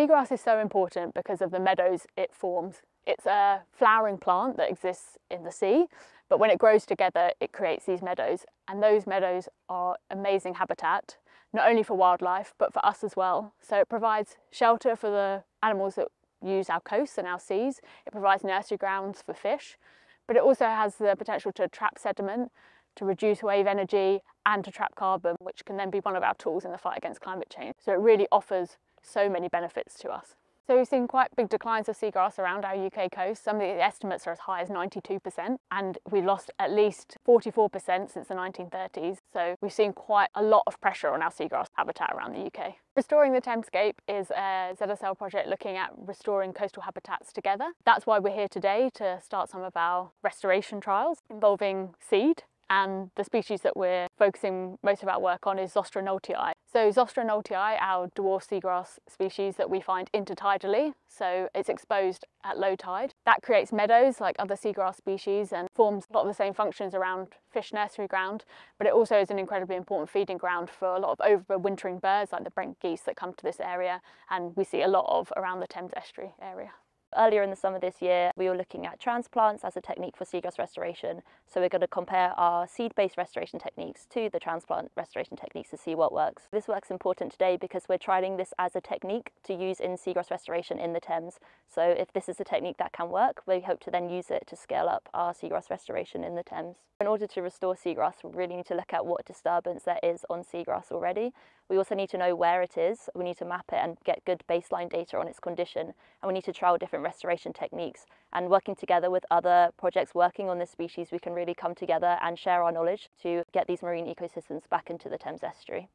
Seagrass is so important because of the meadows it forms. It's a flowering plant that exists in the sea, but when it grows together, it creates these meadows. And those meadows are amazing habitat, not only for wildlife, but for us as well. So it provides shelter for the animals that use our coasts and our seas. It provides nursery grounds for fish, but it also has the potential to trap sediment, to reduce wave energy, and to trap carbon, which can then be one of our tools in the fight against climate change. So it really offers so many benefits to us. So we've seen quite big declines of seagrass around our UK coast. Some of the estimates are as high as 92%, and we've lost at least 44% since the 1930s. So we've seen quite a lot of pressure on our seagrass habitat around the UK. Restoring the Thamescape is a ZSL project looking at restoring coastal habitats together. That's why we're here today, to start some of our restoration trials involving seed. And the species that we're focusing most of our work on is Zostra noltii. So Zostra noltii, our dwarf seagrass species that we find intertidally, so it's exposed at low tide. That creates meadows like other seagrass species and forms a lot of the same functions around fish nursery ground, but it also is an incredibly important feeding ground for a lot of overwintering birds like the Brent geese that come to this area, and we see a lot of around the Thames Estuary area. Earlier in the summer this year, we were looking at transplants as a technique for seagrass restoration. So we're going to compare our seed-based restoration techniques to the transplant restoration techniques to see what works. This work's important today because we're trialling this as a technique to use in seagrass restoration in the Thames. So if this is a technique that can work, we hope to then use it to scale up our seagrass restoration in the Thames. In order to restore seagrass, we really need to look at what disturbance there is on seagrass already. We also need to know where it is. We need to map it and get good baseline data on its condition. And we need to trial different restoration techniques. And working together with other projects working on this species, we can really come together and share our knowledge to get these marine ecosystems back into the Thames Estuary.